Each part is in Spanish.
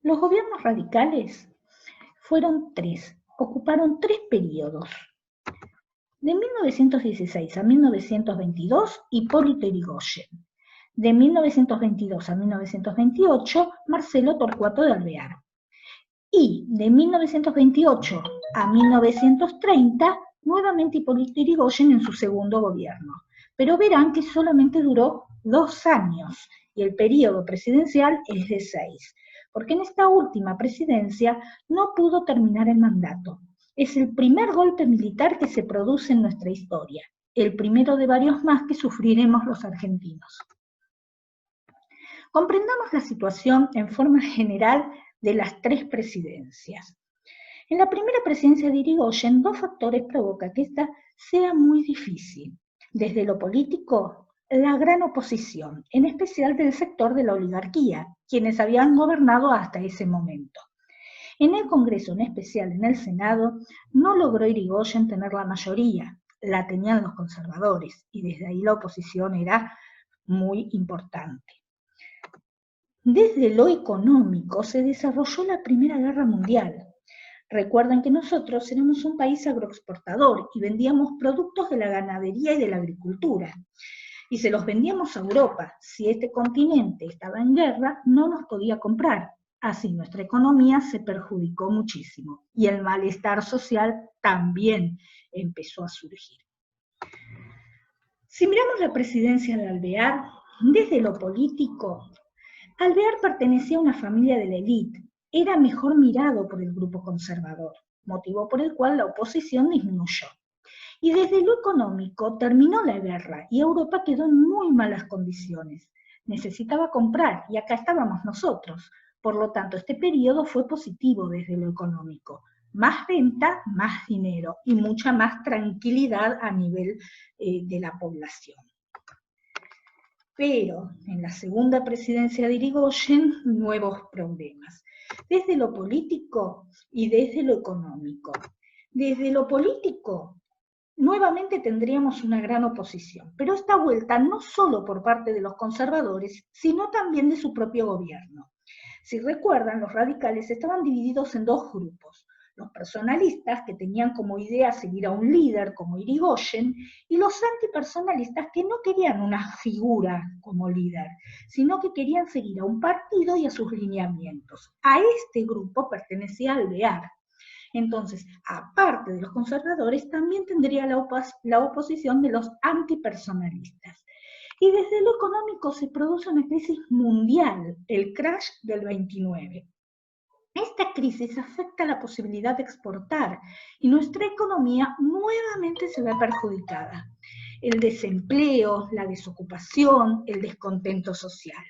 Los gobiernos radicales fueron tres, ocuparon tres periodos. De 1916 a 1922, Hipólito Yrigoyen. De 1922 a 1928, Marcelo Torcuato de Alvear. Y de 1928 a 1930, nuevamente Hipólito Yrigoyen en su segundo gobierno. Pero verán que solamente duró 2 años y el periodo presidencial es de 6, porque en esta última presidencia no pudo terminar el mandato. Es el primer golpe militar que se produce en nuestra historia, el primero de varios más que sufriremos los argentinos. Comprendamos la situación en forma general de las tres presidencias. En la primera presidencia de Yrigoyen, 2 factores provocan que esta sea muy difícil. Desde lo político, la gran oposición, en especial del sector de la oligarquía, quienes habían gobernado hasta ese momento. En el Congreso, en especial en el Senado, no logró Yrigoyen tener la mayoría, la tenían los conservadores, y desde ahí la oposición era muy importante. Desde lo económico se desarrolló la Primera Guerra Mundial. Recuerden que nosotros éramos un país agroexportador y vendíamos productos de la ganadería y de la agricultura. Y se los vendíamos a Europa. Si este continente estaba en guerra, no nos podía comprar. Así nuestra economía se perjudicó muchísimo. Y el malestar social también empezó a surgir. Si miramos la presidencia de Alvear, desde lo político, Alvear pertenecía a una familia de la élite. Era mejor mirado por el grupo conservador, motivo por el cual la oposición disminuyó. Y desde lo económico terminó la guerra y Europa quedó en muy malas condiciones. Necesitaba comprar y acá estábamos nosotros. Por lo tanto, este periodo fue positivo desde lo económico. Más venta, más dinero y mucha más tranquilidad a nivel de la población. Pero en la segunda presidencia de Yrigoyen, nuevos problemas, desde lo político y desde lo económico. Desde lo político, nuevamente tendríamos una gran oposición, pero esta vuelta no solo por parte de los conservadores, sino también de su propio gobierno. Si recuerdan, los radicales estaban divididos en 2 grupos. Los personalistas, que tenían como idea seguir a un líder como Yrigoyen, y los antipersonalistas, que no querían una figura como líder, sino que querían seguir a un partido y a sus lineamientos. A este grupo pertenecía Alvear. Entonces, aparte de los conservadores, también tendría la oposición de los antipersonalistas. Y desde lo económico se produce una crisis mundial, el crash del 29. Esta crisis afecta la posibilidad de exportar y nuestra economía nuevamente se ve perjudicada. El desempleo, la desocupación, el descontento social.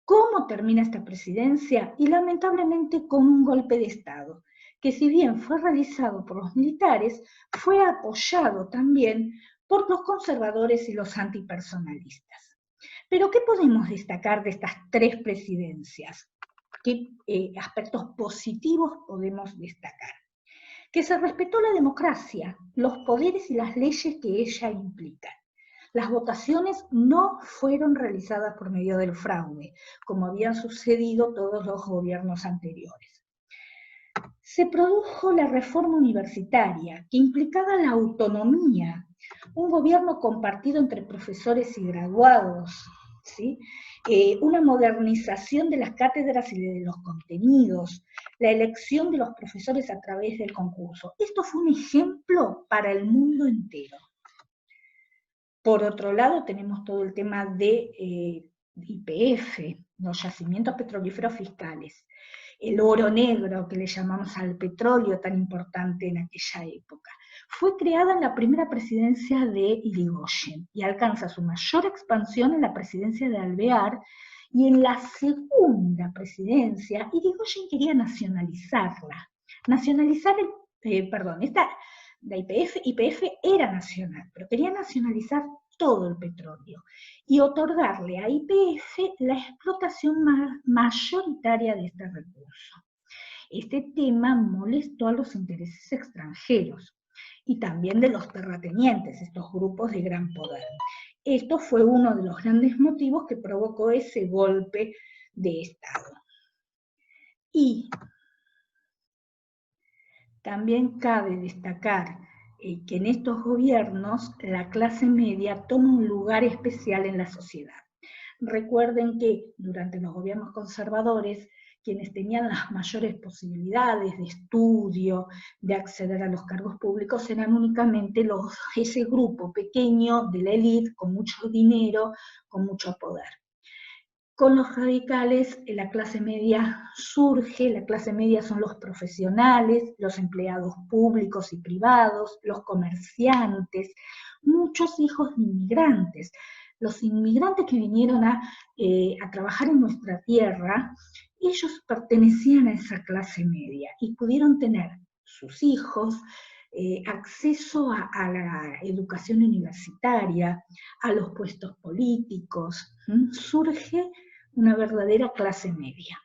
¿Cómo termina esta presidencia? Y lamentablemente con un golpe de Estado, que si bien fue realizado por los militares, fue apoyado también por los conservadores y los antipersonalistas. Pero ¿qué podemos destacar de estas 3 presidencias? ¿Qué aspectos positivos podemos destacar? Que se respetó la democracia, los poderes y las leyes que ella implica. Las votaciones no fueron realizadas por medio del fraude, como habían sucedido todos los gobiernos anteriores. Se produjo la reforma universitaria, que implicaba la autonomía, un gobierno compartido entre profesores y graduados, ¿sí? Una modernización de las cátedras y de los contenidos, la elección de los profesores a través del concurso. Esto fue un ejemplo para el mundo entero. Por otro lado, tenemos todo el tema de YPF, los yacimientos petrolíferos fiscales, el oro negro que le llamamos al petróleo tan importante en aquella época. Fue creada en la primera presidencia de Yrigoyen y alcanza su mayor expansión en la presidencia de Alvear, y en la segunda presidencia Yrigoyen quería nacionalizarla. La YPF era nacional, pero quería nacionalizar todo el petróleo y otorgarle a YPF la explotación mayoritaria de este recurso. Este tema molestó a los intereses extranjeros y también de los terratenientes, estos grupos de gran poder. Esto fue uno de los grandes motivos que provocó ese golpe de Estado. Y también cabe destacar que en estos gobiernos la clase media toma un lugar especial en la sociedad. Recuerden que durante los gobiernos conservadores, quienes tenían las mayores posibilidades de estudio, de acceder a los cargos públicos, eran únicamente ese grupo pequeño de la élite, con mucho dinero, con mucho poder. Con los radicales, la clase media surge, la clase media son los profesionales, los empleados públicos y privados, los comerciantes, muchos hijos de inmigrantes. Los inmigrantes que vinieron a trabajar en nuestra tierra, ellos pertenecían a esa clase media y pudieron tener sus hijos, acceso a la educación universitaria, a los puestos políticos. Surge una verdadera clase media.